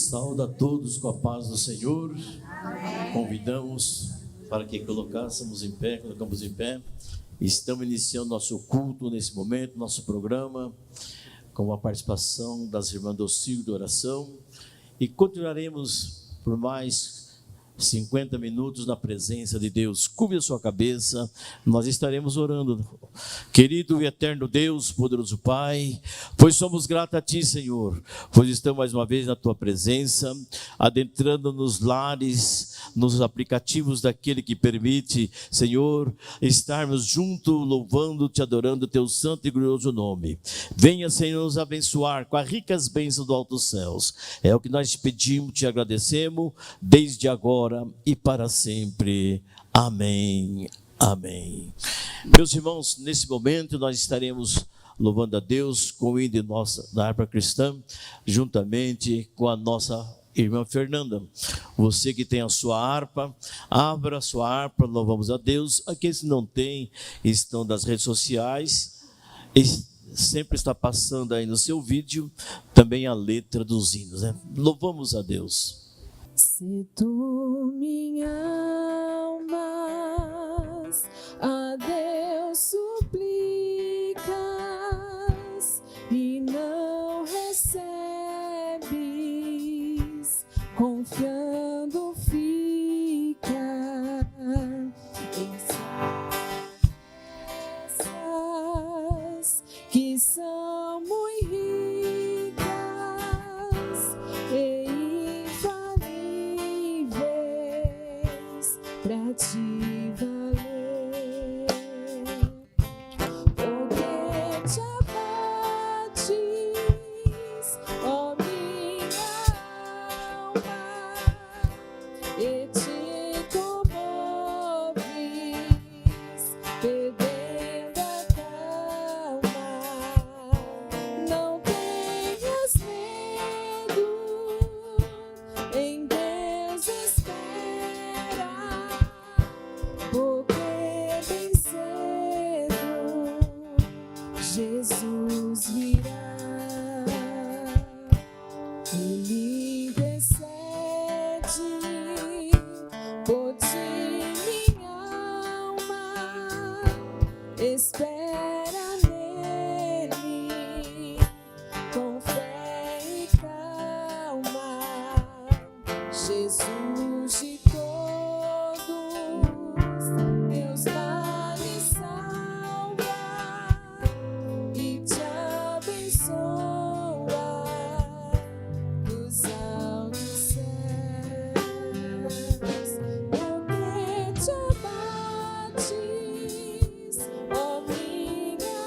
Saúde a todos com a paz do Senhor. Amém. Convidamos para que colocamos em pé. Estamos iniciando nosso culto nesse momento, nosso programa, com a participação das irmãs do Círculo de Oração, e continuaremos por mais 50 minutos na presença de Deus. Curve a sua cabeça, nós estaremos orando. Querido e eterno Deus, poderoso Pai, pois somos gratos a Ti, Senhor, pois estamos mais uma vez na Tua presença, adentrando nos lares, nos aplicativos daquele que permite, Senhor, estarmos juntos, louvando, Te adorando, Teu santo e glorioso nome. Venha, Senhor, nos abençoar com as ricas bênçãos do alto céus. É o que nós te pedimos, te agradecemos, desde agora e para sempre. Amém. Amém. Meus irmãos, nesse momento nós estaremos louvando a Deus com o hino da harpa cristã, juntamente com a nossa irmã Fernanda. Você que tem a sua harpa, abra a sua harpa, louvamos a Deus. Aqueles que não têm, estão das redes sociais, sempre está passando aí no seu vídeo também a letra dos hinos, né? Louvamos a Deus. Se tu, minha alma, a Deus suplicas e não recebes, confiando fica em promessas que são muito ricas e pra te valer, porque te abates, ó minha alma, e te comoves, perdendo a calma. Não tenhas medo, em Deus espera, porque bem cedo Jesus virá. Ele intercede por ti, minha alma, espera nele com fé e calma. Jesus de todos teus males salva e te abençoa dos altos céus. Porque te abates, ó minha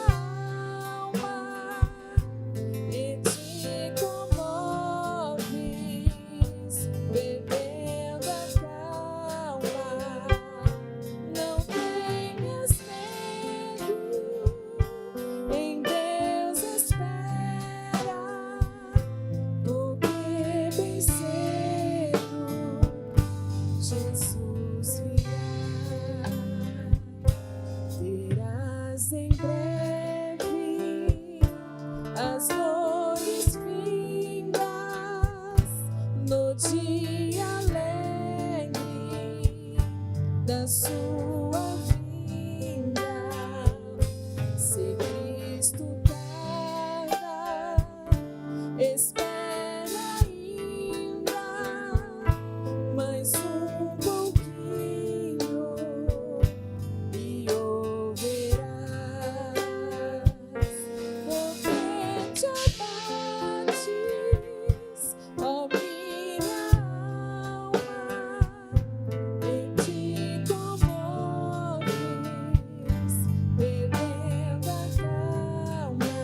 alma, e te comoves, perdendo a calma. Não tenhas medo, em Deus espera, porque bem cedo Jesus virá. Terás em breve as dores vindas no dia alegre da sua vinda. Se Cristo tarda, espera ainda mais um pouquinho e ouvirás. Porque te abates, ó minha alma, e te comoves, perdendo a calma.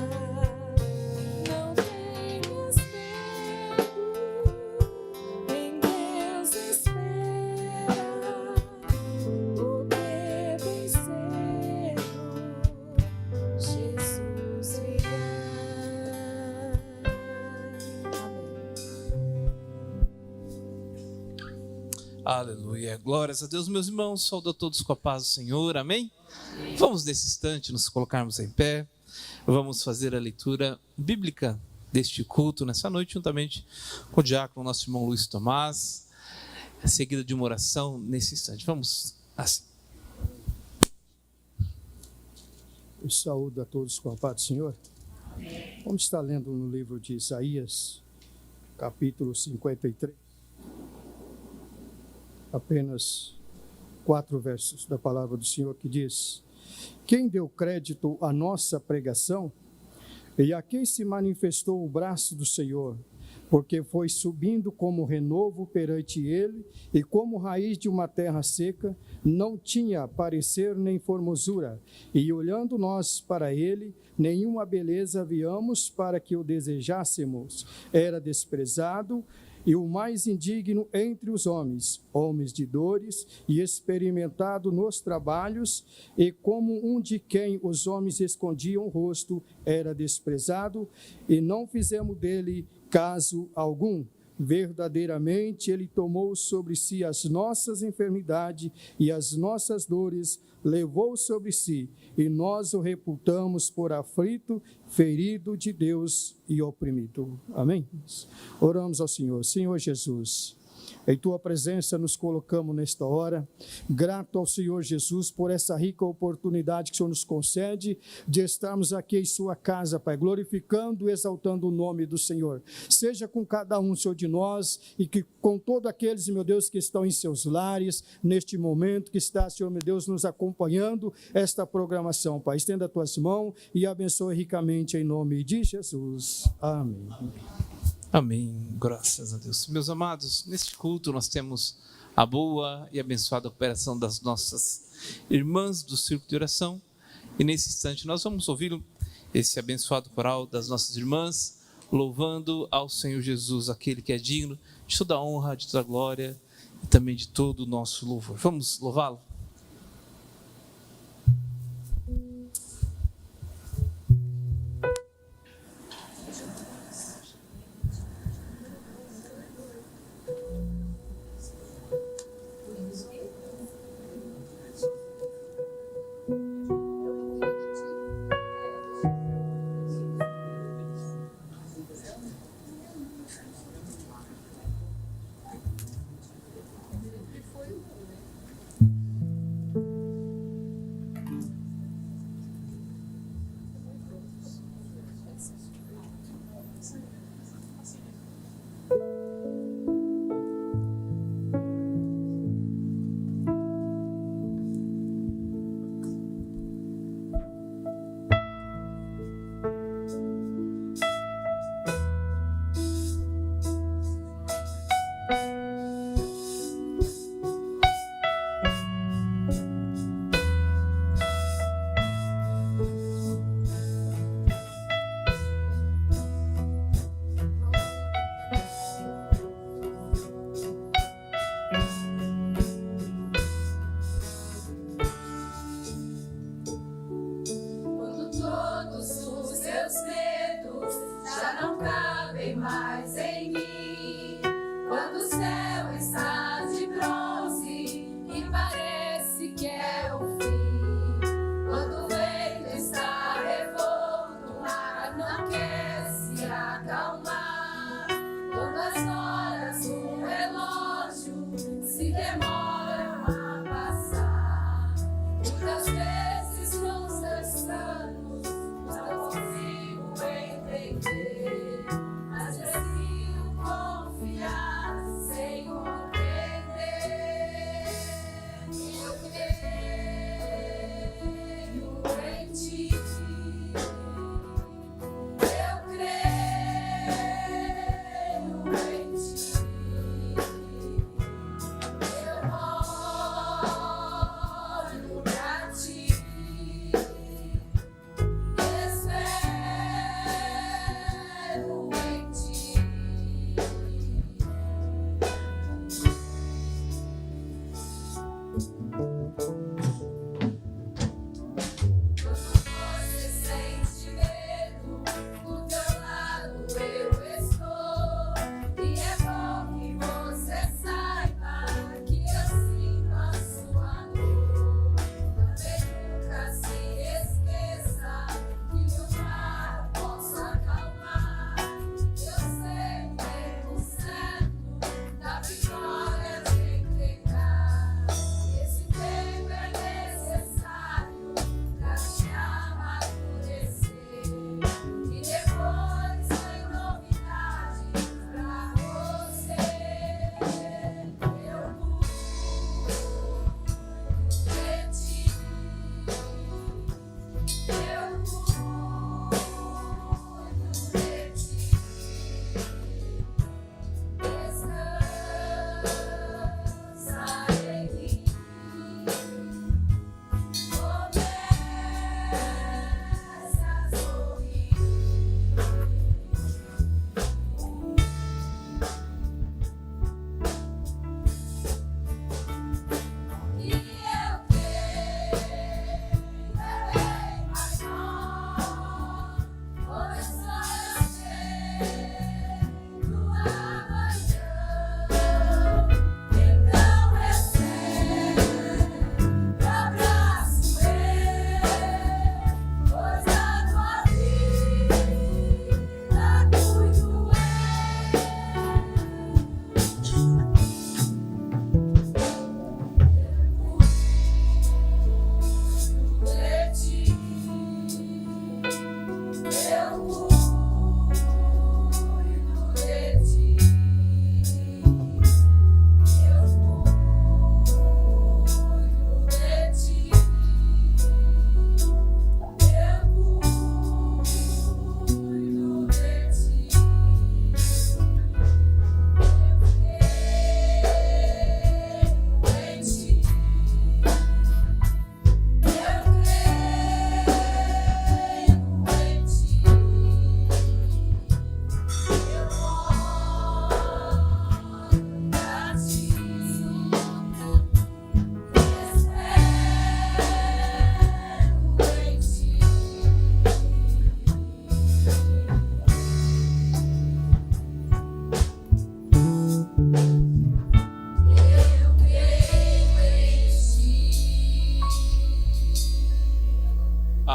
Não tenhas medo, em Deus espera, porque bem cedo Jesus virá. Amém. Aleluia, glórias a Deus, meus irmãos, saúdo a todos com a paz do Senhor, amém? Vamos nesse instante nos colocarmos em pé, vamos fazer a leitura bíblica deste culto nessa noite, juntamente com o diácono, nosso irmão Luiz Tomás, seguida de uma oração nesse instante. Vamos assim. Eu saúdo a todos com a paz do Senhor. Vamos estar lendo no livro de Isaías, capítulo 53. Apenas 4 versos da palavra do Senhor que diz: quem deu crédito à nossa pregação e a quem se manifestou o braço do Senhor, porque foi subindo como renovo perante ele e como raiz de uma terra seca, não tinha parecer nem formosura, e olhando nós para ele, nenhuma beleza víamos para que o desejássemos. Era desprezado e o mais indigno entre os homens, homens de dores e experimentado nos trabalhos, e como um de quem os homens escondiam o rosto, era desprezado, e não fizemos dele caso algum. Verdadeiramente ele tomou sobre si as nossas enfermidades e as nossas dores levou sobre si, e nós o reputamos por aflito, ferido de Deus e oprimido. Amém? Oramos ao Senhor. Senhor Jesus, em Tua presença nos colocamos nesta hora, grato ao Senhor Jesus por essa rica oportunidade que o Senhor nos concede de estarmos aqui em Sua casa, Pai, glorificando e exaltando o nome do Senhor. Seja com cada um, Senhor, de nós, e que com todos aqueles, meu Deus, que estão em seus lares, neste momento, que está, Senhor, meu Deus, nos acompanhando esta programação, Pai. Estenda as Tuas mãos e abençoe ricamente em nome de Jesus. Amém. Amém, graças a Deus. Meus amados, neste culto nós temos a boa e abençoada cooperação das nossas irmãs do Círculo de Oração, e nesse instante nós vamos ouvir esse abençoado coral das nossas irmãs, louvando ao Senhor Jesus, aquele que é digno de toda a honra, de toda a glória e também de todo o nosso louvor. Vamos louvá-lo?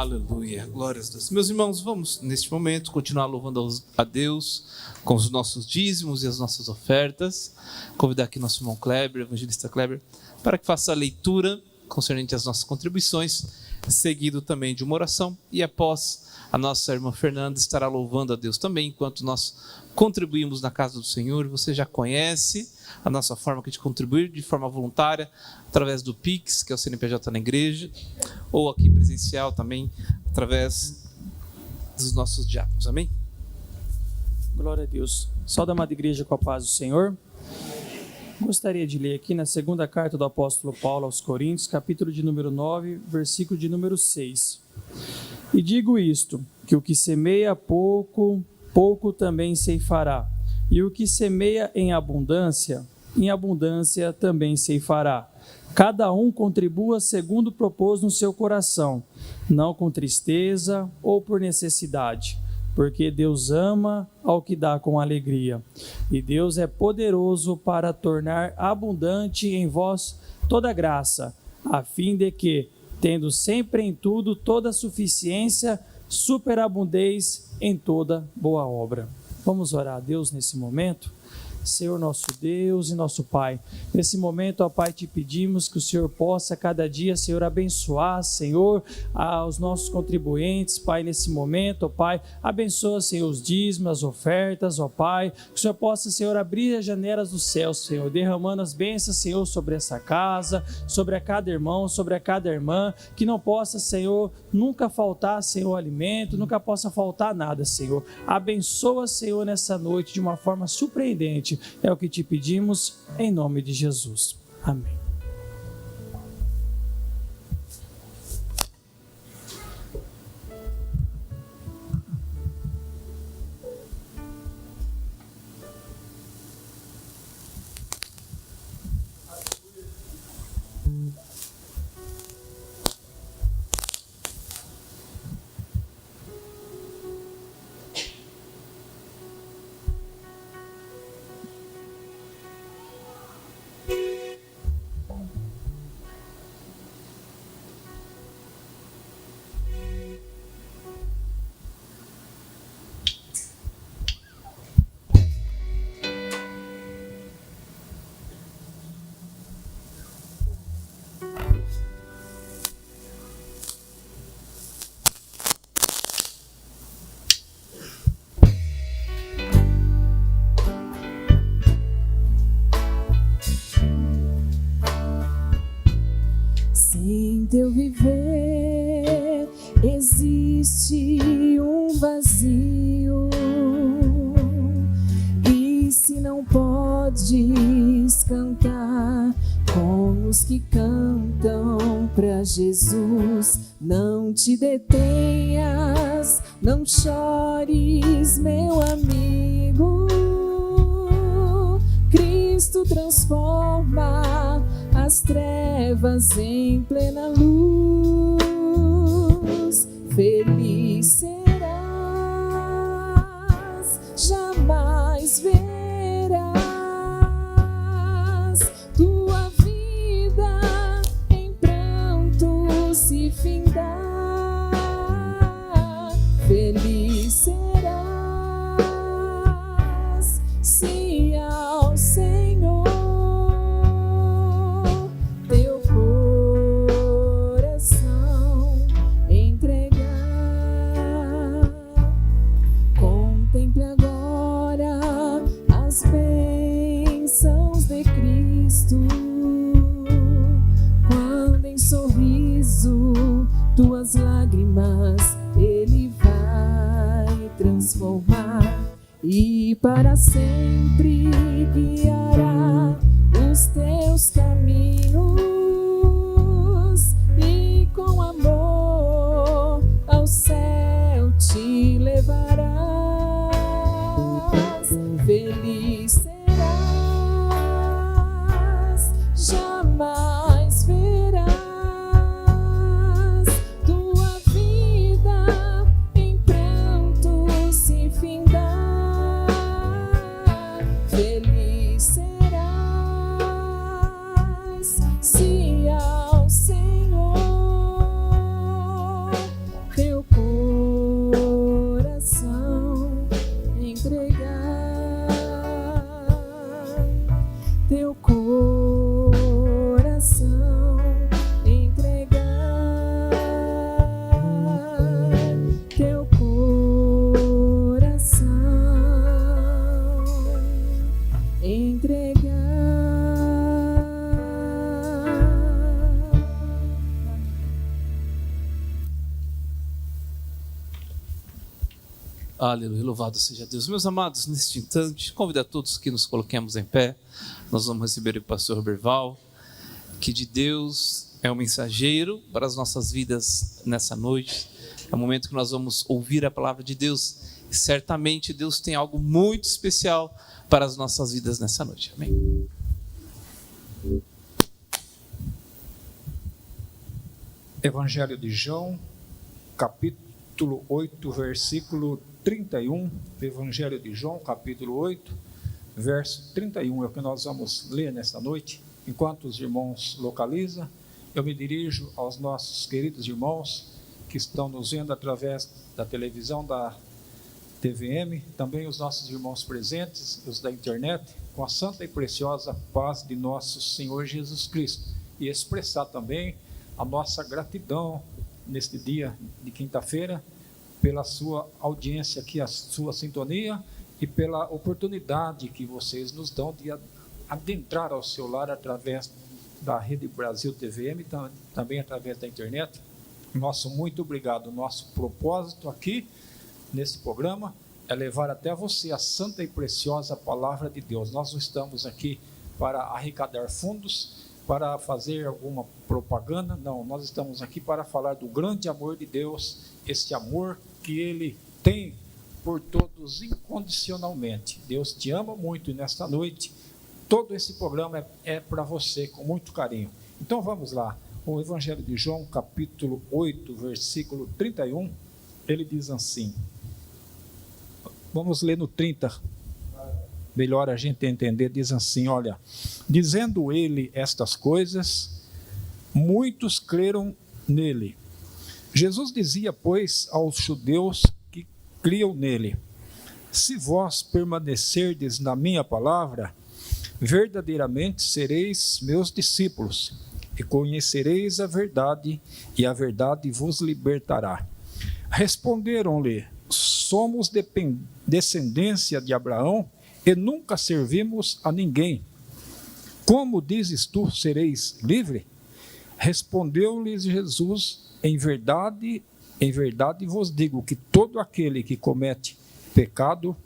Aleluia, glórias a Deus. Meus irmãos, vamos neste momento continuar louvando a Deus com os nossos dízimos e as nossas ofertas. Convidar aqui nosso irmão Kleber, evangelista Kleber, para que faça a leitura concernente às nossas contribuições, seguido também de uma oração, e após a nossa irmã Fernanda estará louvando a Deus também, enquanto nós contribuímos na casa do Senhor. Você já conhece a nossa forma de contribuir de forma voluntária, através do Pix, que é o CNPJ na igreja, ou aqui presencial também, através dos nossos diáconos. Amém? Glória a Deus. Saúde, amada igreja, com a paz do Senhor. Gostaria de ler aqui na segunda carta do apóstolo Paulo aos Coríntios, capítulo de número 9, versículo de número 6. E digo isto, que o que semeia pouco, pouco também ceifará. E o que semeia em abundância também ceifará. Cada um contribua segundo propôs no seu coração, não com tristeza ou por necessidade, porque Deus ama ao que dá com alegria. E Deus é poderoso para tornar abundante em vós toda graça, a fim de que, tendo sempre em tudo toda a suficiência, superabundeis em toda boa obra. Vamos orar a Deus nesse momento? Senhor nosso Deus e nosso Pai, nesse momento, ó Pai, te pedimos que o Senhor possa cada dia, Senhor, abençoar, Senhor, aos nossos contribuintes, Pai, nesse momento, ó Pai, abençoa, Senhor, os dízimos, as ofertas, ó Pai, que o Senhor possa, Senhor, abrir as janelas do céu, Senhor, derramando as bênçãos, Senhor, sobre essa casa, sobre a cada irmão, sobre a cada irmã, que não possa, Senhor, nunca faltar, Senhor, alimento, nunca possa faltar nada, Senhor. Abençoa, Senhor, nessa noite de uma forma surpreendente. É o que te pedimos em nome de Jesus. Amém. Sem teu viver existe um vazio, e se não podes cantar com os que cantam pra Jesus, não te detenhas, não chores, meu amigo. Cristo transforma as trevas em plena luz. Feliz serás, jamais verás tua vida em pranto se findar. Feliz serás, se ao Senhor teu coração entregar. Contemple agora as bênçãos de Cristo, quando em sorriso tuas lágrimas Ele vai transformar, e para sempre guiará os teus caminhos, e com amor ao céu te levarás. Feliz serás, jamais verás tua vida em pranto se findar. Feliz serás, teu coração, entregar teu coração, entregar. Aleluia, louvado seja Deus. Meus amados, neste instante, convido a todos que nos coloquemos em pé. Nós vamos receber o pastor Berval, que de Deus é o mensageiro para as nossas vidas nessa noite. É o momento que nós vamos ouvir a palavra de Deus. E certamente Deus tem algo muito especial para as nossas vidas nessa noite. Amém. Evangelho de João, capítulo 8, versículo 31. Evangelho de João, capítulo 8, verso 31 é o que nós vamos ler nesta noite. Enquanto os irmãos localizam, eu me dirijo aos nossos queridos irmãos que estão nos vendo através da televisão da TVM, também os nossos irmãos presentes, os da internet, com a santa e preciosa paz de nosso Senhor Jesus Cristo, e expressar também a nossa gratidão neste dia de quinta-feira pela sua audiência aqui, a sua sintonia e pela oportunidade que vocês nos dão de adentrar ao seu lar através da Rede Brasil TVM, também através da internet. Nosso muito obrigado. Nosso propósito aqui nesse programa é levar até você a santa e preciosa palavra de Deus. Nós não estamos aqui para arrecadar fundos, para fazer alguma propaganda, não. Nós estamos aqui para falar do grande amor de Deus, esse amor que Ele tem por todos incondicionalmente. Deus te ama muito e nesta noite todo esse programa é para você com muito carinho. Então vamos lá. O Evangelho de João, capítulo 8, versículo 31, ele diz assim. Vamos ler no 30. Melhor a gente entender, diz assim, olha, dizendo ele estas coisas, muitos creram nele. Jesus dizia, pois, aos judeus que criam nele, se vós permanecerdes na minha palavra, verdadeiramente sereis meus discípulos, e conhecereis a verdade, e a verdade vos libertará. Responderam-lhe, somos descendência de Abraão, e nunca servimos a ninguém. Como dizes tu, sereis livre? Respondeu-lhes Jesus, em verdade vos digo que todo aquele que comete pecado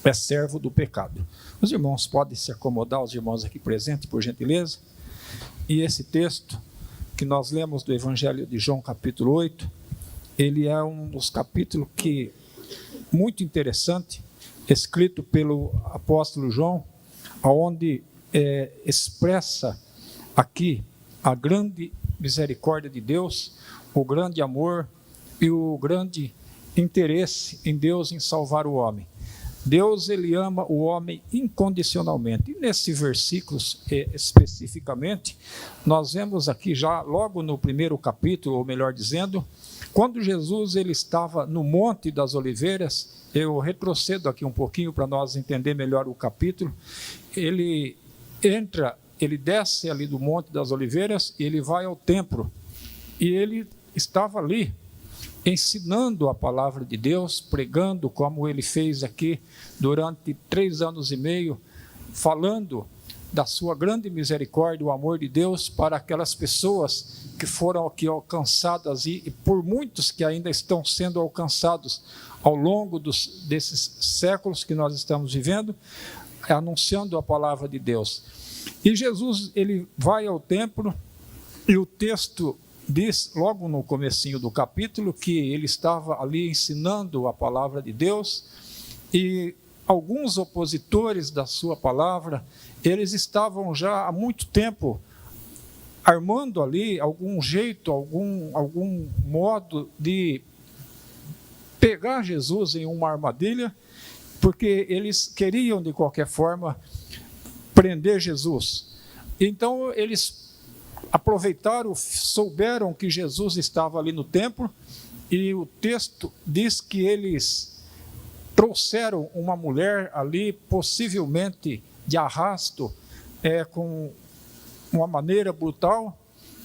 é servo do pecado. Os irmãos podem se acomodar, os irmãos aqui presentes, por gentileza. E esse texto que nós lemos do Evangelho de João, capítulo 8, ele é um dos capítulos que muito interessante, escrito pelo apóstolo João, onde expressa aqui a grande misericórdia de Deus, o grande amor e o grande interesse em Deus em salvar o homem. Deus, ele ama o homem incondicionalmente. E nesses versículos, especificamente, nós vemos aqui já logo no primeiro capítulo, ou melhor dizendo, quando Jesus ele estava no Monte das Oliveiras, eu retrocedo aqui um pouquinho para nós entender melhor o capítulo, ele desce ali do Monte das Oliveiras, e ele vai ao templo, e ele estava ali, ensinando a palavra de Deus, pregando como ele fez aqui durante 3 anos e meio, falando da sua grande misericórdia, o amor de Deus para aquelas pessoas que foram aqui alcançadas e por muitos que ainda estão sendo alcançados ao longo desses séculos que nós estamos vivendo, anunciando a palavra de Deus. E Jesus, ele vai ao templo e o texto diz, logo no comecinho do capítulo, que ele estava ali ensinando a palavra de Deus e alguns opositores da sua palavra, eles estavam já há muito tempo armando ali algum jeito, algum modo de pegar Jesus em uma armadilha, porque eles queriam de qualquer forma prender Jesus. Então eles aproveitaram, souberam que Jesus estava ali no templo, e o texto diz que eles trouxeram uma mulher ali, possivelmente de arrasto, com uma maneira brutal,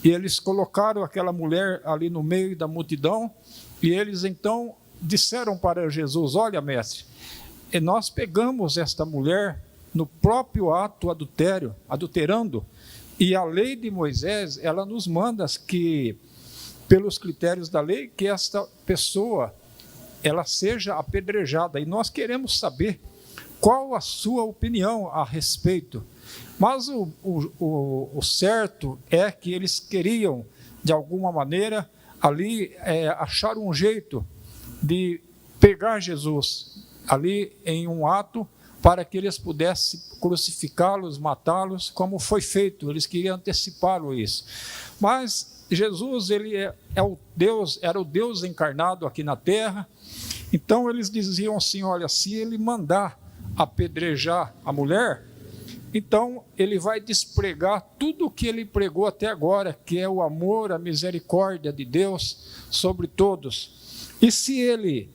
e eles colocaram aquela mulher ali no meio da multidão, e eles então disseram para Jesus: olha, mestre, nós pegamos esta mulher no próprio ato adulterando, e a lei de Moisés, ela nos manda que, pelos critérios da lei, que esta pessoa, ela seja apedrejada, e nós queremos saber qual a sua opinião a respeito. Mas o certo é que eles queriam, de alguma maneira, ali achar um jeito de pegar Jesus ali em um ato para que eles pudessem crucificá-los, matá-los, como foi feito. Eles queriam antecipá-lo isso. Mas Jesus, ele era o Deus encarnado aqui na terra. Então eles diziam assim: olha, se ele mandar apedrejar a mulher, então ele vai despregar tudo o que ele pregou até agora, que é o amor, a misericórdia de Deus sobre todos. E se ele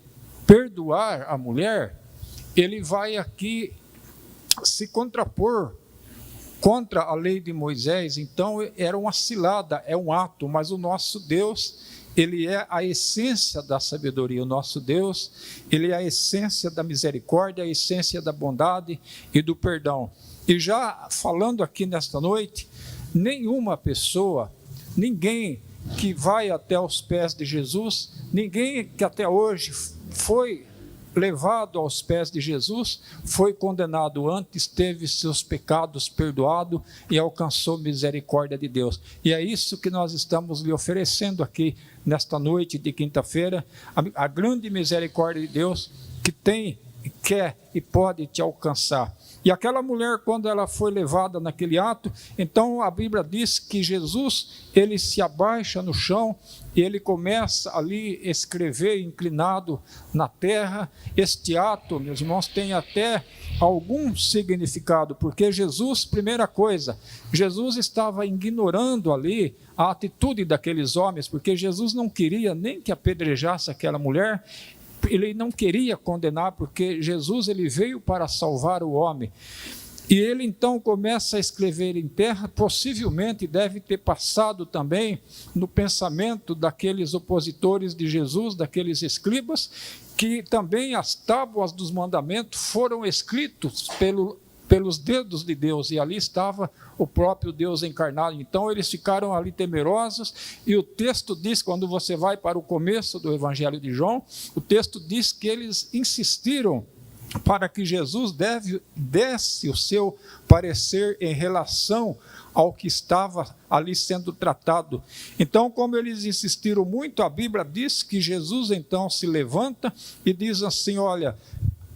perdoar a mulher, ele vai aqui se contrapor contra a lei de Moisés. Então era uma cilada, é um ato, mas o nosso Deus, ele é a essência da sabedoria. O nosso Deus, ele é a essência da misericórdia, a essência da bondade e do perdão. E já falando aqui nesta noite, nenhuma pessoa, ninguém que vai até os pés de Jesus, ninguém que até hoje foi levado aos pés de Jesus, foi condenado antes, teve seus pecados perdoados e alcançou misericórdia de Deus. E é isso que nós estamos lhe oferecendo aqui nesta noite de quinta-feira, a grande misericórdia de Deus que tem, quer e pode te alcançar. E aquela mulher, quando ela foi levada naquele ato, então a Bíblia diz que Jesus, ele se abaixa no chão e ele começa ali a escrever inclinado na terra. Este ato, meus irmãos, tem até algum significado, porque Jesus, primeira coisa, Jesus estava ignorando ali a atitude daqueles homens, porque Jesus não queria nem que apedrejasse aquela mulher. Ele não queria condenar, porque Jesus, ele veio para salvar o homem. E ele então começa a escrever em terra, possivelmente deve ter passado também no pensamento daqueles opositores de Jesus, daqueles escribas, que também as tábuas dos mandamentos foram escritos pelos dedos de Deus, e ali estava o próprio Deus encarnado. Então eles ficaram ali temerosos, e o texto diz, quando você vai para o começo do Evangelho de João, o texto diz que eles insistiram para que Jesus desse o seu parecer em relação ao que estava ali sendo tratado. Então, como eles insistiram muito, a Bíblia diz que Jesus então se levanta e diz assim: olha,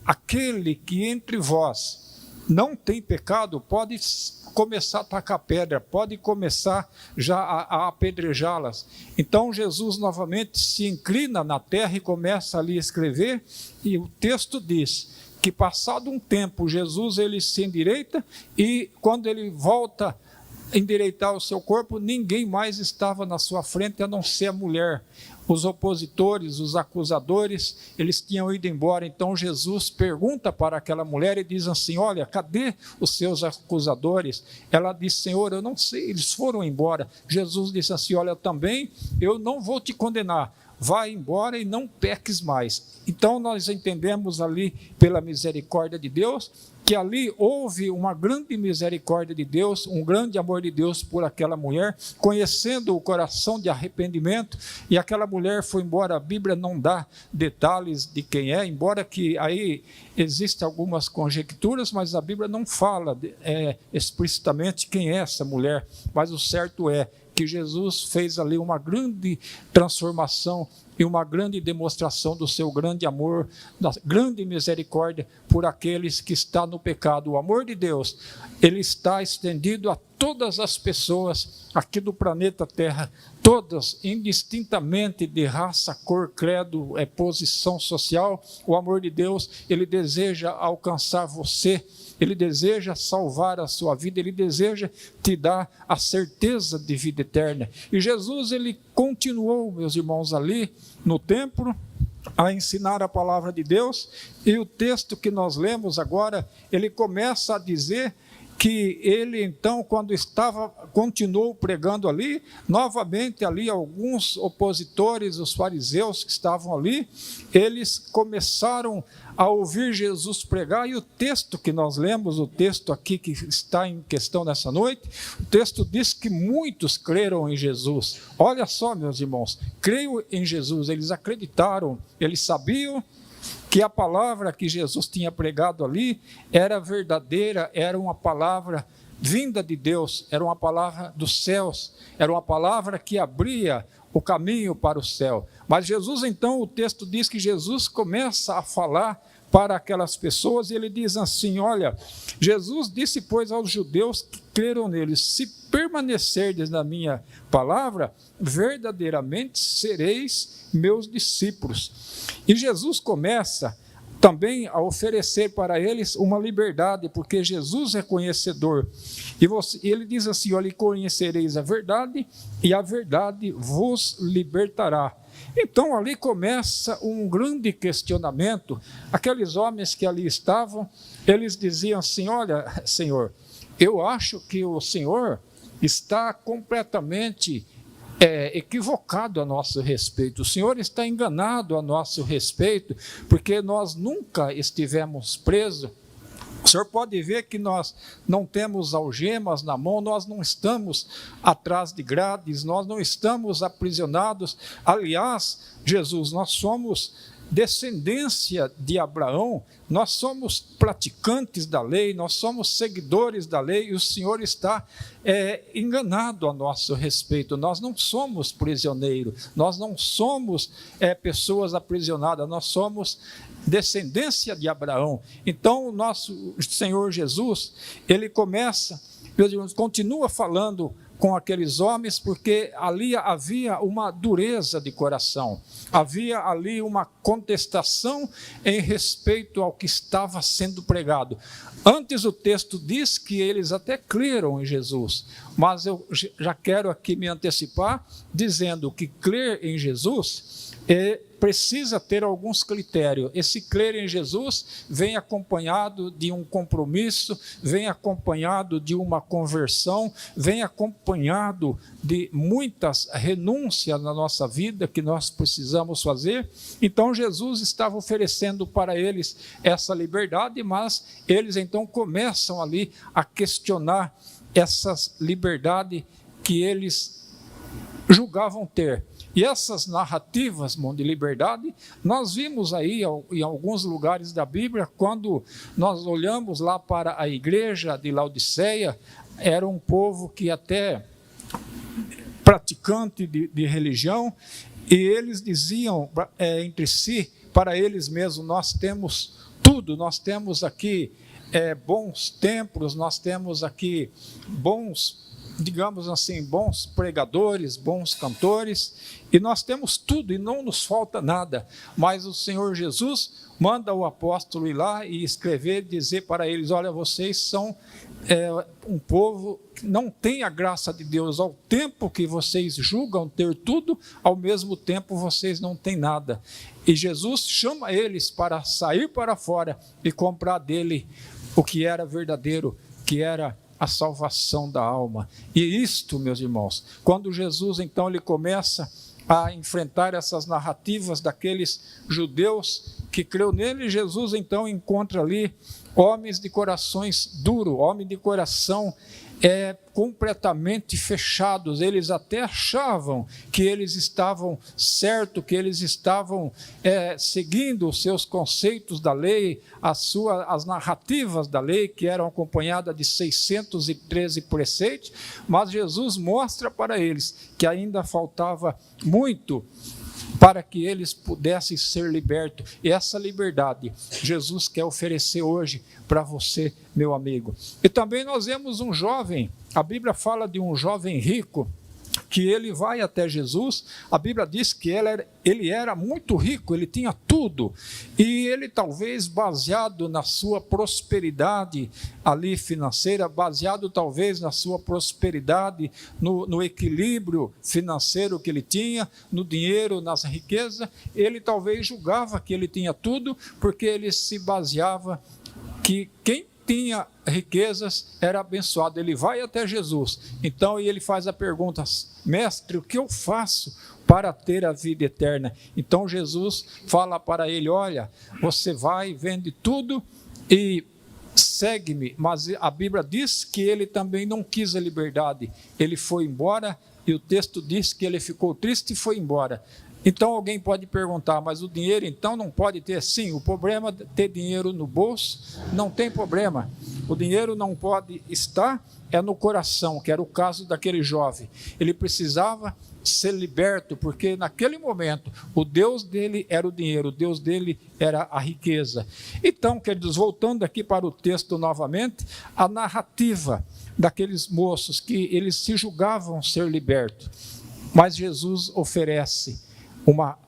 aquele que entre vós não tem pecado, pode começar a tacar pedra, pode começar já a apedrejá-las. Então Jesus novamente se inclina na terra e começa ali a escrever, e o texto diz que passado um tempo Jesus ele se endireita, e quando ele volta a endireitar o seu corpo, ninguém mais estava na sua frente a não ser a mulher. Os opositores, os acusadores, eles tinham ido embora. Então Jesus pergunta para aquela mulher e diz assim: olha, cadê os seus acusadores? Ela diz: Senhor, eu não sei, eles foram embora. Jesus disse assim: olha, também eu não vou te condenar, vai embora e não peques mais. Então nós entendemos ali, pela misericórdia de Deus, que ali houve uma grande misericórdia de Deus, um grande amor de Deus por aquela mulher, conhecendo o coração de arrependimento, e aquela mulher foi embora. A Bíblia não dá detalhes de quem é, embora que aí existem algumas conjecturas, mas a Bíblia não fala explicitamente quem é essa mulher, mas o certo é que Jesus fez ali uma grande transformação e uma grande demonstração do seu grande amor, da grande misericórdia por aqueles que estão no pecado. O amor de Deus, ele está estendido a todas as pessoas aqui do planeta Terra, todas, indistintamente de raça, cor, credo, posição social. O amor de Deus, ele deseja alcançar você, ele deseja salvar a sua vida, ele deseja te dar a certeza de vida eterna. E Jesus, ele continuou, meus irmãos, ali no templo, a ensinar a palavra de Deus, e o texto que nós lemos agora, ele começa a dizer que ele então, quando continuou pregando ali, novamente ali alguns opositores, os fariseus que estavam ali, eles começaram a ouvir Jesus pregar, e o texto que nós lemos, o texto aqui que está em questão nessa noite, o texto diz que muitos creram em Jesus. Olha só, meus irmãos, creio em Jesus, eles acreditaram, eles sabiam que a palavra que Jesus tinha pregado ali era verdadeira, era uma palavra vinda de Deus, era uma palavra dos céus, era uma palavra que abria o caminho para o céu. Mas Jesus, então, o texto diz que Jesus começa a falar para aquelas pessoas, e ele diz assim, olha, Jesus disse, pois, aos judeus que creram nele, se permanecerdes na minha palavra, verdadeiramente sereis meus discípulos. E Jesus começa também a oferecer para eles uma liberdade, porque Jesus é conhecedor. E ele diz assim, olha, conhecereis a verdade, e a verdade vos libertará. Então ali começa um grande questionamento. Aqueles homens que ali estavam, eles diziam assim, olha, Senhor, eu acho que o Senhor está completamente equivocado a nosso respeito. O Senhor está enganado a nosso respeito, porque nós nunca estivemos presos. O Senhor pode ver que nós não temos algemas na mão, nós não estamos atrás de grades, nós não estamos aprisionados. Aliás, Jesus, nós somos descendência de Abraão, nós somos praticantes da lei, nós somos seguidores da lei, e o Senhor está enganado a nosso respeito. Nós não somos prisioneiros, nós não somos pessoas aprisionadas, nós somos descendência de Abraão. Então o nosso Senhor Jesus, ele começa, meus irmãos, continua falando com aqueles homens, porque ali havia uma dureza de coração, havia ali uma contestação em respeito ao que estava sendo pregado. Antes o texto diz que eles até creram em Jesus, mas eu já quero aqui me antecipar, dizendo que crer em Jesus precisa ter alguns critérios. Esse crer em Jesus vem acompanhado de um compromisso, vem acompanhado de uma conversão, vem acompanhado de muitas renúncias na nossa vida que nós precisamos fazer. Então Jesus estava oferecendo para eles essa liberdade, mas eles então começam ali a questionar essa liberdade que eles julgavam ter. E essas narrativas de liberdade, nós vimos aí em alguns lugares da Bíblia, quando nós olhamos lá para a igreja de Laodiceia, era um povo que até praticante de religião, e eles diziam entre si, para eles mesmos, nós temos tudo, nós temos aqui bons templos, nós temos aqui bons, digamos assim, bons pregadores, bons cantores, e nós temos tudo e não nos falta nada. Mas o Senhor Jesus manda o apóstolo ir lá e escrever, dizer para eles, olha, vocês são um povo que não tem a graça de Deus. Ao tempo que vocês julgam ter tudo, ao mesmo tempo vocês não têm nada. E Jesus chama eles para sair para fora e comprar dele o que era verdadeiro, que era a salvação da alma. E isto, meus irmãos, quando Jesus então ele começa a enfrentar essas narrativas daqueles judeus que creu nele, Jesus então encontra ali homens de corações duros, homens de coração completamente fechados. Eles até achavam que eles estavam certos, que eles estavam seguindo os seus conceitos da lei, as narrativas da lei, que eram acompanhadas de 613 preceitos, mas Jesus mostra para eles que ainda faltava muito para que eles pudessem ser libertos. E essa liberdade Jesus quer oferecer hoje para você, meu amigo. E também nós vemos um jovem, a Bíblia fala de um jovem rico, que ele vai até Jesus, a Bíblia diz que ele era muito rico, ele tinha tudo, e ele talvez baseado na sua prosperidade ali financeira, baseado talvez na sua prosperidade, no equilíbrio financeiro que ele tinha, no dinheiro, nas riquezas, ele talvez julgava que ele tinha tudo, porque ele se baseava que quem tinha riquezas era abençoado. Ele vai até Jesus, então ele faz a pergunta: mestre, o que eu faço para ter a vida eterna? Então Jesus fala para ele: olha, você vai, vende tudo e segue-me. Mas a Bíblia diz que ele também não quis a liberdade, ele foi embora, e o texto diz que ele ficou triste e foi embora. Então alguém pode perguntar: mas o dinheiro então não pode ter? Sim, o problema de ter dinheiro no bolso não tem problema. O dinheiro não pode estar no coração, que era o caso daquele jovem. Ele precisava ser liberto, porque naquele momento o Deus dele era o dinheiro, o Deus dele era a riqueza. Então, queridos, voltando aqui para o texto novamente, a narrativa daqueles moços que eles se julgavam ser libertos, mas Jesus oferece uma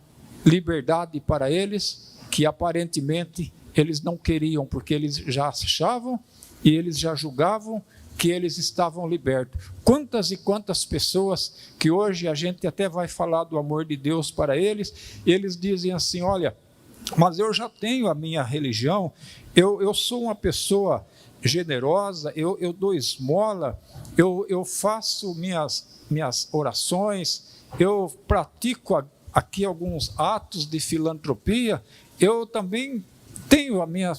liberdade para eles que aparentemente eles não queriam, porque eles já achavam e eles já julgavam que eles estavam libertos. Quantas e quantas pessoas que hoje a gente até vai falar do amor de Deus para eles, eles dizem assim: olha, mas eu já tenho a minha religião, eu sou uma pessoa generosa, eu dou esmola, eu faço minhas orações, eu pratico aqui alguns atos de filantropia, eu também tenho a minha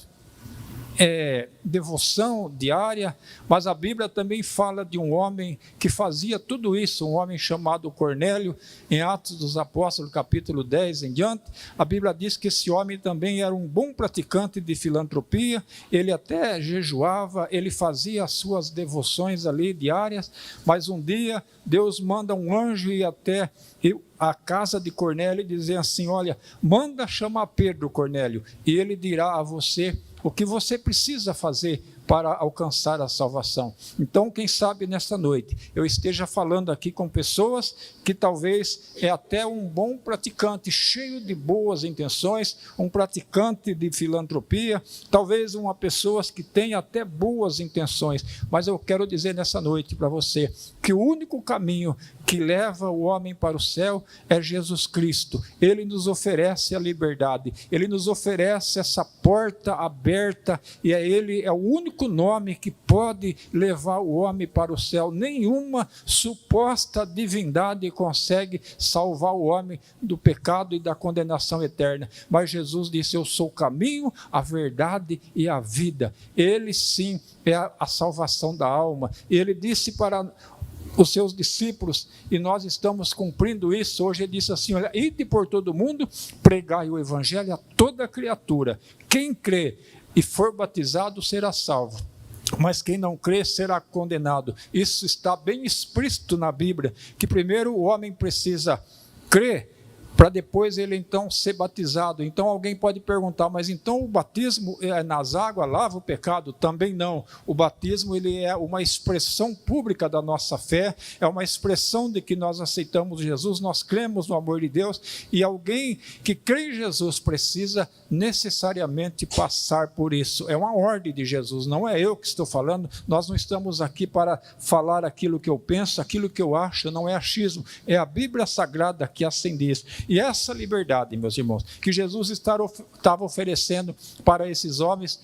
devoção diária, mas a Bíblia também fala de um homem que fazia tudo isso, um homem chamado Cornélio, em Atos dos Apóstolos, capítulo 10 em diante. A Bíblia diz que esse homem também era um bom praticante de filantropia, ele até jejuava, ele fazia as suas devoções ali diárias, mas um dia Deus manda um anjo ir até a casa de Cornélio e dizer assim: olha, manda chamar Pedro, Cornélio, e ele dirá a você o que você precisa fazer para alcançar a salvação. Então, quem sabe nesta noite eu esteja falando aqui com pessoas que talvez até um bom praticante, cheio de boas intenções, um praticante de filantropia, talvez uma pessoa que tenha até boas intenções, mas eu quero dizer nessa noite para você que o único caminho que leva o homem para o céu é Jesus Cristo. Ele nos oferece a liberdade, ele nos oferece essa porta aberta, e Ele é o único nome que pode levar o homem para o céu. Nenhuma suposta divindade consegue salvar o homem do pecado e da condenação eterna, mas Jesus disse: eu sou o caminho, a verdade e a vida. Ele sim é a salvação da alma. Ele disse para os seus discípulos, e nós estamos cumprindo isso hoje. Ele disse assim: olha, ide por todo mundo, pregai o evangelho a toda criatura. Quem crê e for batizado será salvo, mas quem não crê será condenado. Isso está bem explícito na Bíblia, que primeiro o homem precisa crer, para depois ele então ser batizado. Então alguém pode perguntar: mas então o batismo nas águas lava o pecado? Também não. O batismo ele é uma expressão pública da nossa fé, é uma expressão de que nós aceitamos Jesus, nós cremos no amor de Deus, e alguém que crê em Jesus precisa necessariamente passar por isso. É uma ordem de Jesus, não é eu que estou falando. Nós não estamos aqui para falar aquilo que eu penso, aquilo que eu acho, não é achismo, é a Bíblia Sagrada que assim diz. E essa liberdade, meus irmãos, que Jesus estava oferecendo para esses homens,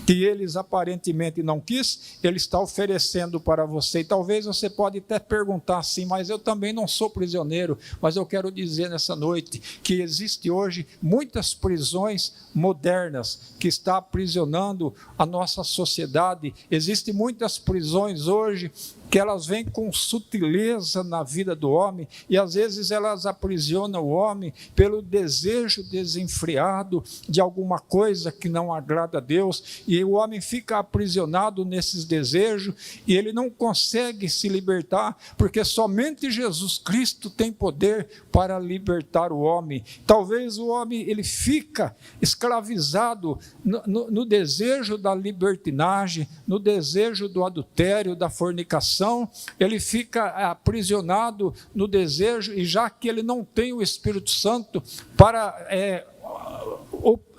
que eles aparentemente não quis, Ele está oferecendo para você. E talvez você pode até perguntar assim: mas eu também não sou prisioneiro. Mas eu quero dizer nessa noite que existe hoje muitas prisões modernas que estão aprisionando a nossa sociedade. Existem muitas prisões hoje que elas vêm com sutileza na vida do homem, e às vezes elas aprisionam o homem pelo desejo desenfreado de alguma coisa que não agrada a Deus, e o homem fica aprisionado nesses desejos, e ele não consegue se libertar, porque somente Jesus Cristo tem poder para libertar o homem. Talvez o homem ele fica escravizado no desejo da libertinagem, no desejo do adultério, da fornicação, tentação, ele fica aprisionado no desejo, e já que ele não tem o Espírito Santo para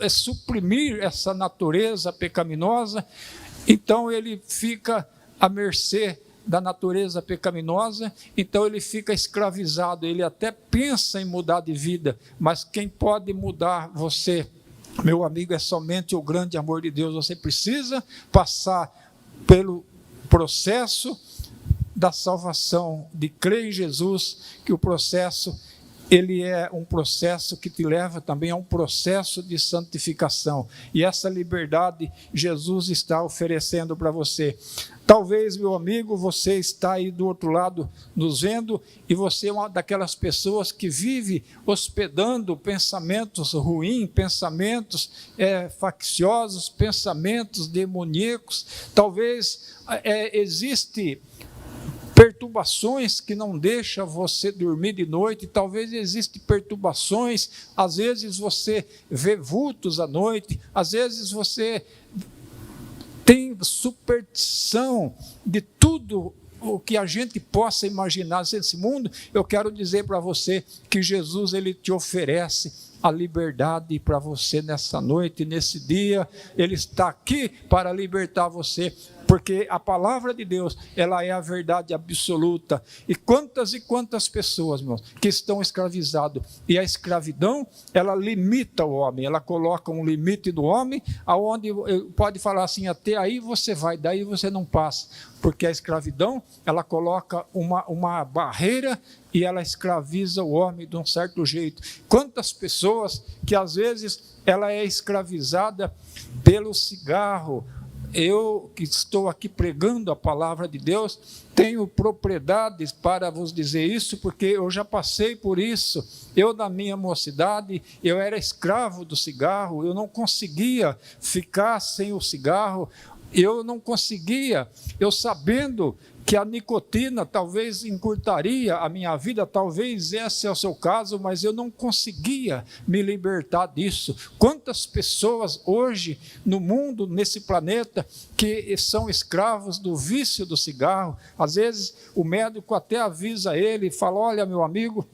suprimir essa natureza pecaminosa, então ele fica à mercê da natureza pecaminosa, então ele fica escravizado, ele até pensa em mudar de vida, mas quem pode mudar você, meu amigo, é somente o grande amor de Deus. Você precisa passar pelo processo da salvação, de crer em Jesus, que o processo, ele é um processo que te leva também a um processo de santificação, e essa liberdade Jesus está oferecendo para você. Talvez, meu amigo, você está aí do outro lado nos vendo, e você é uma daquelas pessoas que vive hospedando pensamentos ruins, pensamentos facciosos, pensamentos demoníacos. Talvez existe perturbações que não deixam você dormir de noite, talvez existem perturbações, às vezes você vê vultos à noite, às vezes você tem superstição de tudo o que a gente possa imaginar nesse mundo. Eu quero dizer para você que Jesus, ele te oferece a liberdade para você nessa noite, nesse dia. Ele está aqui para libertar você, porque a palavra de Deus, ela é a verdade absoluta. E quantas pessoas, irmãos, que estão escravizadas, e a escravidão, ela limita o homem, ela coloca um limite do homem, aonde pode falar assim, até aí você vai, daí você não passa, porque a escravidão, ela coloca uma barreira, e ela escraviza o homem de um certo jeito. Quantas pessoas que às vezes ela é escravizada pelo cigarro. Eu que estou aqui pregando a palavra de Deus, tenho propriedades para vos dizer isso, porque eu já passei por isso. Eu, na minha mocidade, eu era escravo do cigarro, eu não conseguia ficar sem o cigarro, eu não conseguia, eu sabendo que a nicotina talvez encurtaria a minha vida, talvez esse é o seu caso, mas eu não conseguia me libertar disso. Quantas pessoas hoje no mundo, nesse planeta, que são escravos do vício do cigarro? Às vezes o médico até avisa ele, fala, olha, meu amigo,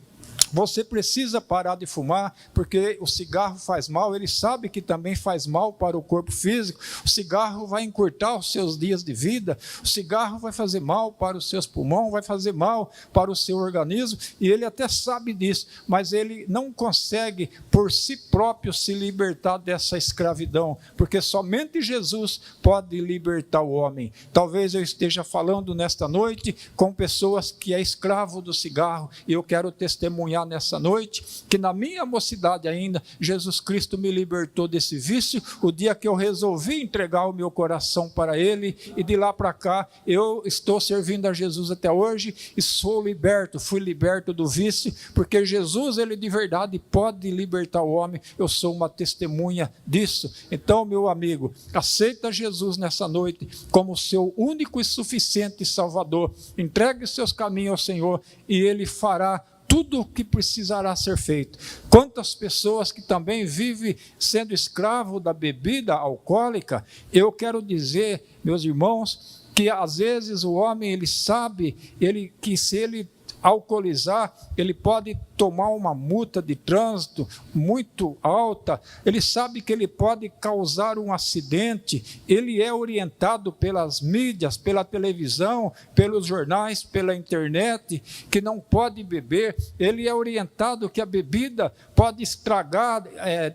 você precisa parar de fumar, porque o cigarro faz mal, ele sabe que também faz mal para o corpo físico, o cigarro vai encurtar os seus dias de vida, o cigarro vai fazer mal para os seus pulmões, vai fazer mal para o seu organismo, e ele até sabe disso, mas ele não consegue por si próprio se libertar dessa escravidão, porque somente Jesus pode libertar o homem. Talvez eu esteja falando nesta noite com pessoas que é escravo do cigarro, e eu quero testemunhar nessa noite, que na minha mocidade ainda, Jesus Cristo me libertou desse vício, o dia que eu resolvi entregar o meu coração para Ele, e de lá para cá, eu estou servindo a Jesus até hoje, e sou liberto, fui liberto do vício, porque Jesus, Ele de verdade pode libertar o homem, eu sou uma testemunha disso. Então, meu amigo, aceita Jesus nessa noite, como seu único e suficiente Salvador, entregue os seus caminhos ao Senhor, e Ele fará tudo o que precisará ser feito. Quantas pessoas que também vivem sendo escravo da bebida alcoólica, eu quero dizer, meus irmãos, que às vezes o homem, ele sabe, que se ele alcoolizar, ele pode tomar uma multa de trânsito muito alta, ele sabe que ele pode causar um acidente, ele é orientado pelas mídias, pela televisão, pelos jornais, pela internet, que não pode beber, ele é orientado que a bebida pode estragar,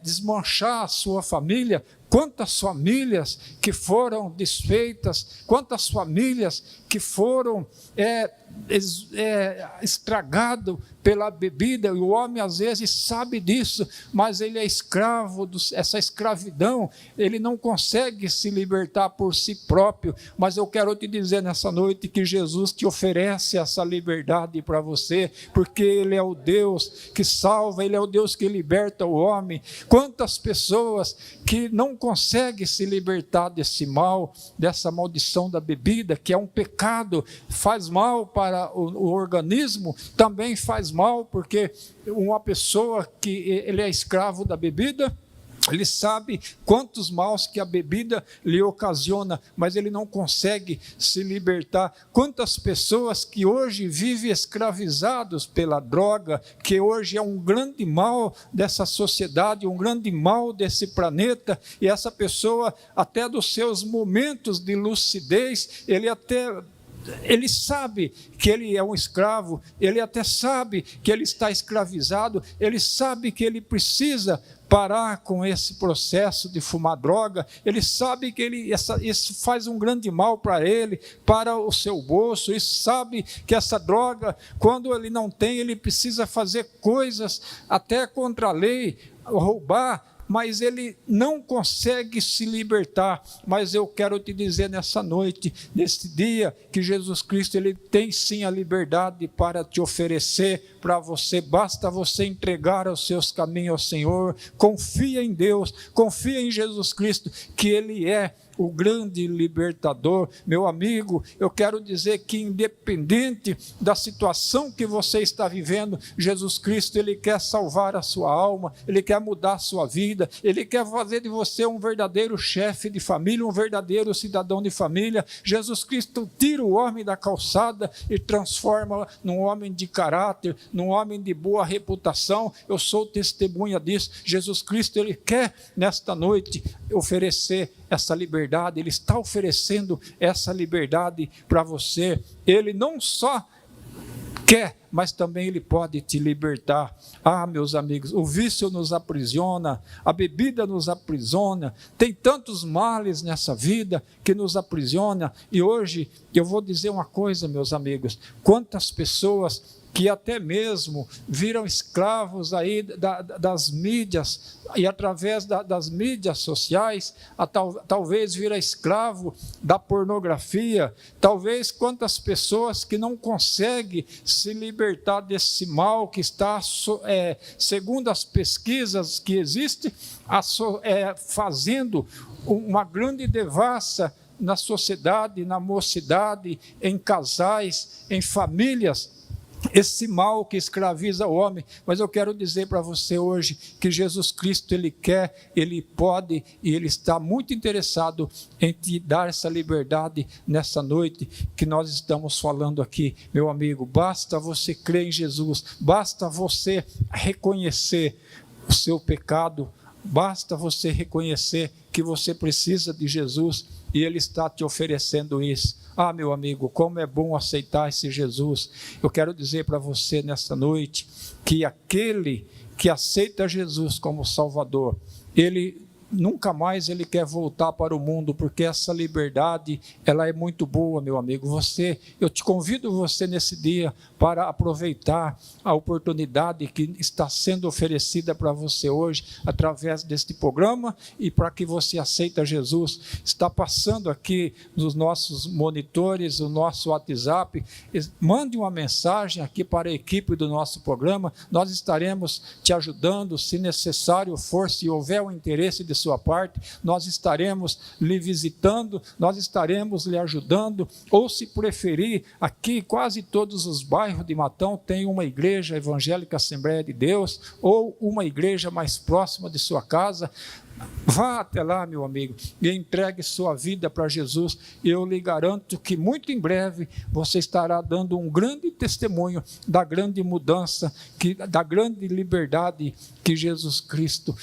desmanchar a sua família. Quantas famílias que foram desfeitas, quantas famílias que foram estragado pela bebida, e o homem às vezes sabe disso, mas ele é escravo dessa escravidão, ele não consegue se libertar por si próprio. Mas eu quero te dizer nessa noite que Jesus te oferece essa liberdade para você, porque Ele é o Deus que salva, Ele é o Deus que liberta o homem. Quantas pessoas que não conseguem se libertar desse mal, dessa maldição da bebida, que é um pecado, faz mal para o organismo, também faz mal, porque uma pessoa que ele é escravo da bebida, Ele sabe quantos maus que a bebida lhe ocasiona, mas ele não consegue se libertar. Quantas pessoas que hoje vivem escravizados pela droga, que hoje é um grande mal dessa sociedade, um grande mal desse planeta, e essa pessoa, até dos seus momentos de lucidez, ele sabe que ele é um escravo, ele até sabe que ele está escravizado, ele sabe que ele precisa parar com esse processo de fumar droga, ele sabe que isso faz um grande mal para ele, para o seu bolso, e sabe que essa droga, quando ele não tem, ele precisa fazer coisas até contra a lei, roubar, mas ele não consegue se libertar. Mas eu quero te dizer nessa noite, nesse dia, que Jesus Cristo, ele tem sim a liberdade para te oferecer para você. Basta você entregar os seus caminhos ao Senhor, confia em Deus, confia em Jesus Cristo, que ele é o grande libertador. Meu amigo, eu quero dizer que independente da situação que você está vivendo, Jesus Cristo, ele quer salvar a sua alma, ele quer mudar a sua vida, ele quer fazer de você um verdadeiro chefe de família, um verdadeiro cidadão de família. Jesus Cristo tira o homem da calçada e transforma num homem de caráter, num homem de boa reputação. Eu sou testemunha disso. Jesus Cristo, ele quer nesta noite oferecer essa liberdade, ele está oferecendo essa liberdade para você. Ele não só quer, mas também ele pode te libertar. Ah, meus amigos, o vício nos aprisiona, a bebida nos aprisiona, tem tantos males nessa vida que nos aprisiona. E hoje eu vou dizer uma coisa, meus amigos, quantas pessoas que até mesmo viram escravos aí das mídias, e através das mídias sociais, talvez vira escravo da pornografia, talvez quantas pessoas que não conseguem se libertar desse mal que está, segundo as pesquisas que existem, fazendo uma grande devassa na sociedade, na mocidade, em casais, em famílias, esse mal que escraviza o homem. Mas eu quero dizer para você hoje que Jesus Cristo, ele quer, ele pode e ele está muito interessado em te dar essa liberdade nessa noite que nós estamos falando aqui, meu amigo. Basta você crer em Jesus, basta você reconhecer o seu pecado, basta você reconhecer que você precisa de Jesus e ele está te oferecendo isso. Ah, meu amigo, como é bom aceitar esse Jesus. Eu quero dizer para você nesta noite que aquele que aceita Jesus como Salvador, ele nunca mais ele quer voltar para o mundo, porque essa liberdade, ela é muito boa, meu amigo. Eu te convido você nesse dia para aproveitar a oportunidade que está sendo oferecida para você hoje, através deste programa, e para que você aceite Jesus. Está passando aqui nos nossos monitores, o nosso WhatsApp, mande uma mensagem aqui para a equipe do nosso programa, nós estaremos te ajudando, se necessário for, se houver um interesse de sua parte, nós estaremos lhe visitando, nós estaremos lhe ajudando, ou se preferir, aqui quase todos os bairros de Matão tem uma igreja evangélica Assembleia de Deus, ou uma igreja mais próxima de sua casa. Vá até lá, meu amigo, e entregue sua vida para Jesus. Eu lhe garanto que muito em breve você estará dando um grande testemunho da grande mudança, da grande liberdade que Jesus Cristo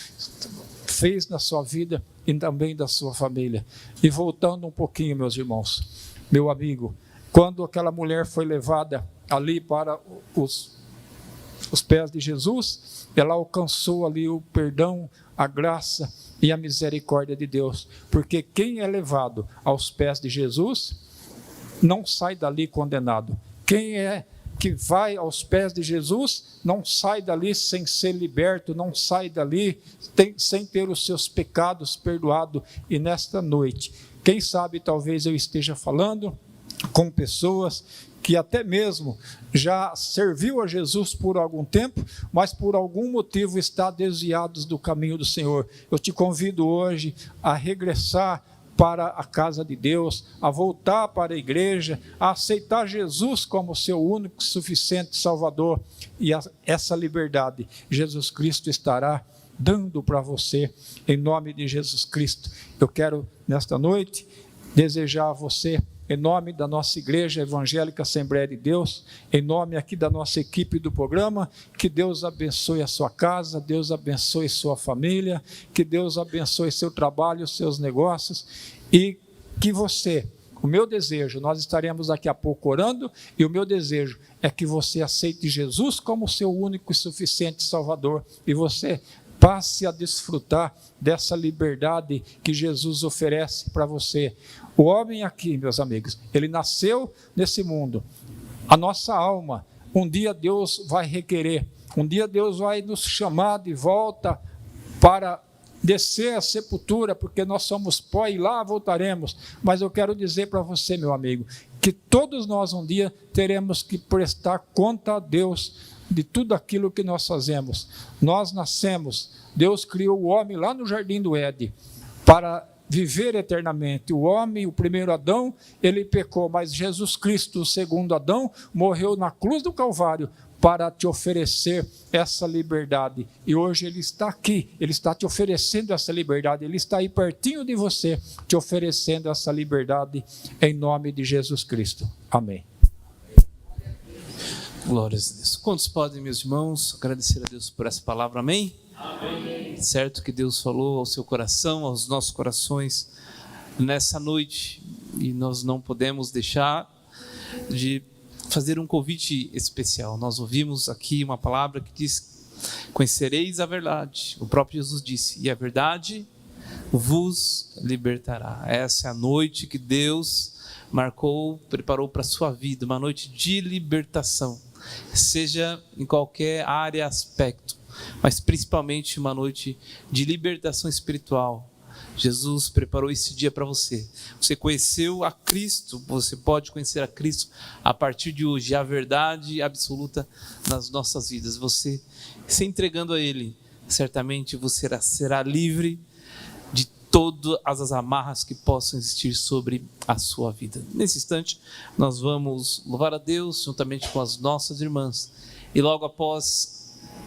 fez na sua vida e também da sua família. E voltando um pouquinho, meus irmãos, meu amigo, quando aquela mulher foi levada ali para os pés de Jesus, ela alcançou ali o perdão, a graça e a misericórdia de Deus, porque quem é levado aos pés de Jesus não sai dali condenado. Quem é que vai aos pés de Jesus não sai dali sem ser liberto, não sai dali sem ter os seus pecados perdoados. E nesta noite, quem sabe talvez eu esteja falando com pessoas que até mesmo já serviu a Jesus por algum tempo, mas por algum motivo está desviados do caminho do Senhor. Eu te convido hoje a regressar para a casa de Deus, a voltar para a igreja, a aceitar Jesus como seu único, suficiente Salvador, e essa liberdade Jesus Cristo estará dando para você, em nome de Jesus Cristo. Eu quero, nesta noite, desejar a você, em nome da nossa Igreja Evangélica Assembleia de Deus, em nome aqui da nossa equipe do programa, que Deus abençoe a sua casa, Deus abençoe sua família, que Deus abençoe seu trabalho, seus negócios, e que você, o meu desejo, nós estaremos daqui a pouco orando, e o meu desejo é que você aceite Jesus como seu único e suficiente Salvador, e você passe a desfrutar dessa liberdade que Jesus oferece para você. O homem aqui, meus amigos, ele nasceu nesse mundo. A nossa alma, um dia Deus vai requerer, um dia Deus vai nos chamar de volta para descer a sepultura, porque nós somos pó e lá voltaremos. Mas eu quero dizer para você, meu amigo, que todos nós um dia teremos que prestar conta a Deus de tudo aquilo que nós fazemos. Nós nascemos, Deus criou o homem lá no Jardim do Éden para viver eternamente. O homem, o primeiro Adão, ele pecou, mas Jesus Cristo, o segundo Adão, morreu na cruz do Calvário para te oferecer essa liberdade. E hoje ele está aqui, ele está te oferecendo essa liberdade, ele está aí pertinho de você, te oferecendo essa liberdade em nome de Jesus Cristo. Amém. Glórias a Deus. Quantos podem, meus irmãos, agradecer a Deus por essa palavra? Amém? Amém. Certo que Deus falou ao seu coração, aos nossos corações nessa noite, e nós não podemos deixar de fazer um convite especial. Nós ouvimos aqui uma palavra que diz: conhecereis a verdade. O próprio Jesus disse: e a verdade vos libertará. Essa é a noite que Deus marcou, preparou para a sua vida, uma noite de libertação, seja em qualquer área, aspecto, mas principalmente uma noite de libertação espiritual. Jesus preparou esse dia para você. Você conheceu a Cristo, você pode conhecer a Cristo a partir de hoje, a verdade absoluta nas nossas vidas. Você se entregando a Ele, certamente você será livre de todas as amarras que possam existir sobre a sua vida. Nesse instante, nós vamos louvar a Deus juntamente com as nossas irmãs, e logo após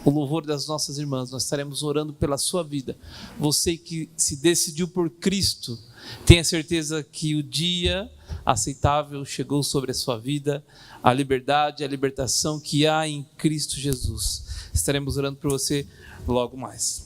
o louvor das nossas irmãs, nós estaremos orando pela sua vida. Você que se decidiu por Cristo, tenha certeza que o dia aceitável chegou sobre a sua vida, a liberdade, a libertação que há em Cristo Jesus. Estaremos orando por você logo mais.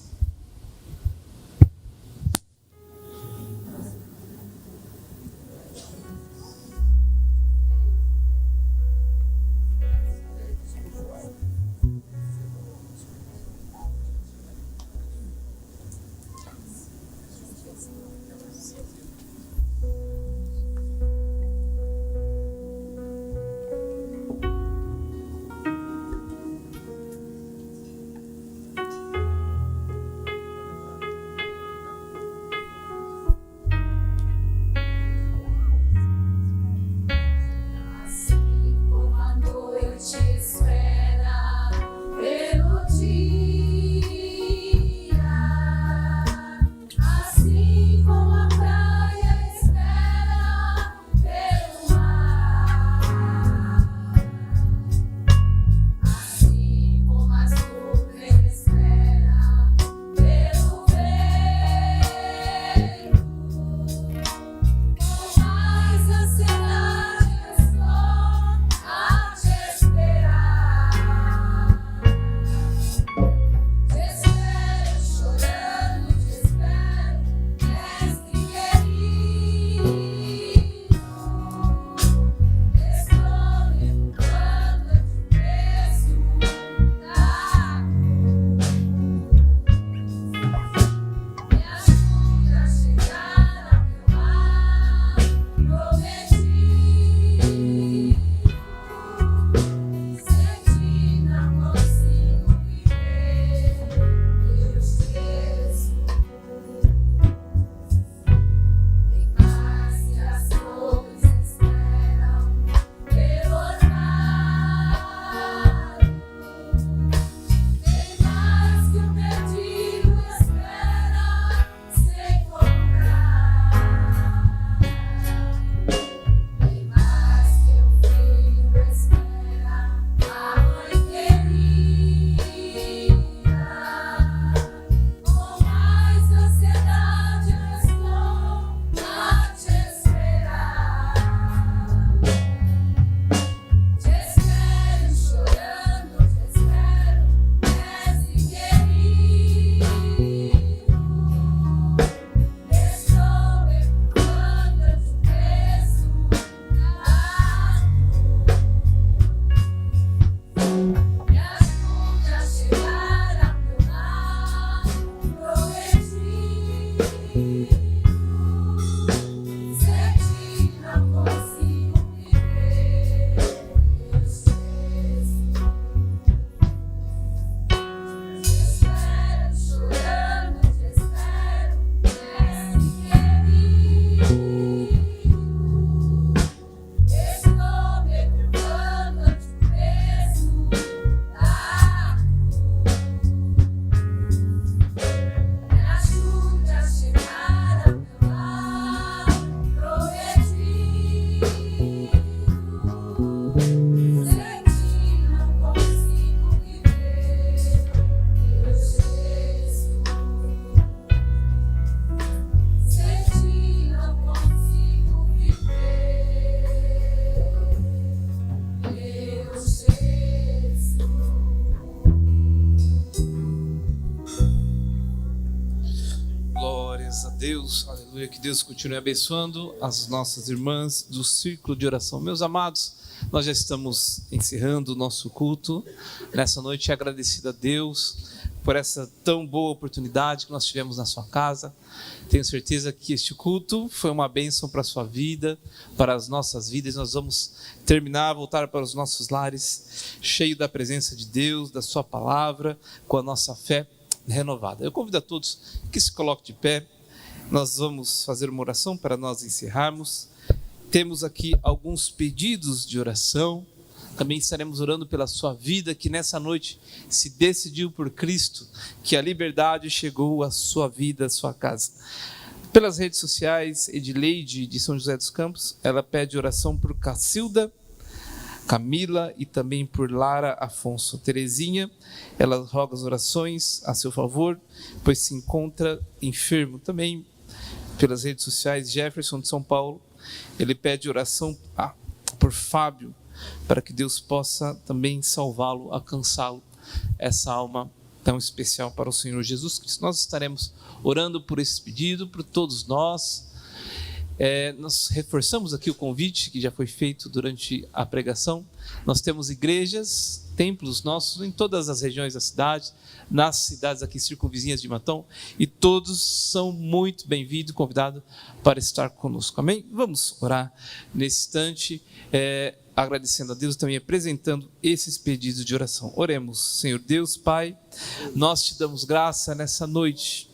Deus, aleluia, que Deus continue abençoando as nossas irmãs do Círculo de Oração. Meus amados, nós já estamos encerrando o nosso culto nessa noite, agradecido a Deus por essa tão boa oportunidade que nós tivemos na sua casa. Tenho certeza que este culto foi uma bênção para a sua vida, para as nossas vidas. Nós vamos terminar, voltar para os nossos lares, cheio da presença de Deus, da sua palavra, com a nossa fé renovada. Eu convido a todos que se coloquem de pé. Nós vamos fazer uma oração para nós encerrarmos. Temos aqui alguns pedidos de oração. Também estaremos orando pela sua vida, que nessa noite se decidiu por Cristo, que a liberdade chegou à sua vida, à sua casa. Pelas redes sociais, Edileide de São José dos Campos, ela pede oração por Cacilda, Camila e também por Lara Afonso. Terezinha, ela roga as orações a seu favor, pois se encontra enfermo. Também pelas redes sociais, Jefferson de São Paulo, ele pede oração por Fábio, para que Deus possa também salvá-lo, alcançá-lo, essa alma tão especial para o Senhor Jesus Cristo. Nós estaremos orando por esse pedido, por todos nós. Nós reforçamos aqui o convite que já foi feito durante a pregação. Nós temos igrejas, templos nossos em todas as regiões da cidade, nas cidades aqui circunvizinhas de Matão, e todos são muito bem-vindos, convidados para estar conosco. Amém? Vamos orar nesse instante, agradecendo a Deus, também apresentando esses pedidos de oração. Oremos. Senhor Deus, Pai, nós te damos graça nessa noite,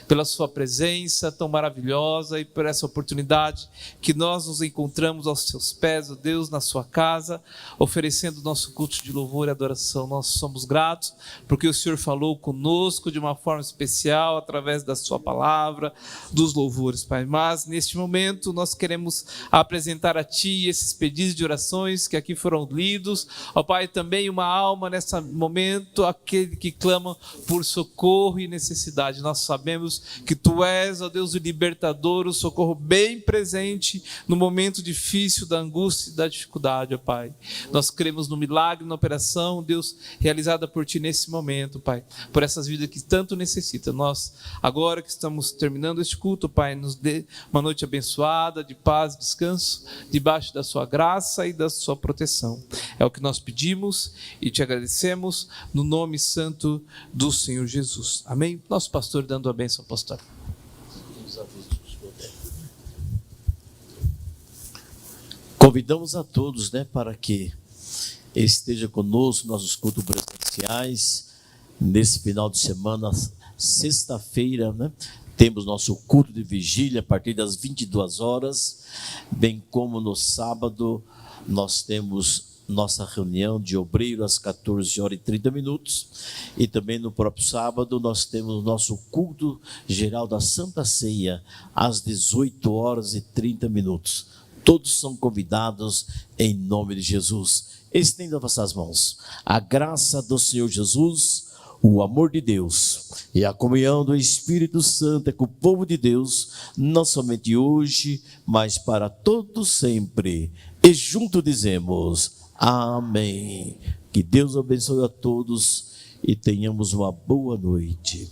pela sua presença tão maravilhosa e por essa oportunidade que nós nos encontramos aos seus pés, ó Deus, na sua casa, oferecendo o nosso culto de louvor e adoração. Nós somos gratos porque o Senhor falou conosco de uma forma especial, através da sua palavra, dos louvores, Pai. Mas neste momento nós queremos apresentar a Ti esses pedidos de orações que aqui foram lidos, ó Pai, também uma alma nesse momento, aquele que clama por socorro e necessidade. Nós sabemos que Tu és, ó Deus, o libertador, o socorro bem presente no momento difícil da angústia e da dificuldade, ó Pai. Nós cremos no milagre, na operação, Deus, realizada por Ti nesse momento, Pai, por essas vidas que tanto necessitam. Nós, agora que estamos terminando este culto, Pai, nos dê uma noite abençoada, de paz, descanso, debaixo da Sua graça e da Sua proteção. É o que nós pedimos e Te agradecemos no nome santo do Senhor Jesus. Amém? Nosso pastor dando a bênção apostólica. Convidamos a todos, para que esteja conosco nossos cultos presenciais. Nesse final de semana, sexta-feira, temos nosso culto de vigília a partir das 22 horas, bem como no sábado nós temos nossa reunião de obreiro às 14h30, e também no próprio sábado nós temos o nosso culto geral da Santa Ceia às 18h30. Todos são convidados em nome de Jesus. Estenda vossas mãos. A graça do Senhor Jesus, o amor de Deus e a comunhão do Espírito Santo é com o povo de Deus, não somente hoje, mas para todos sempre. E junto dizemos: amém. Que Deus abençoe a todos e tenhamos uma boa noite.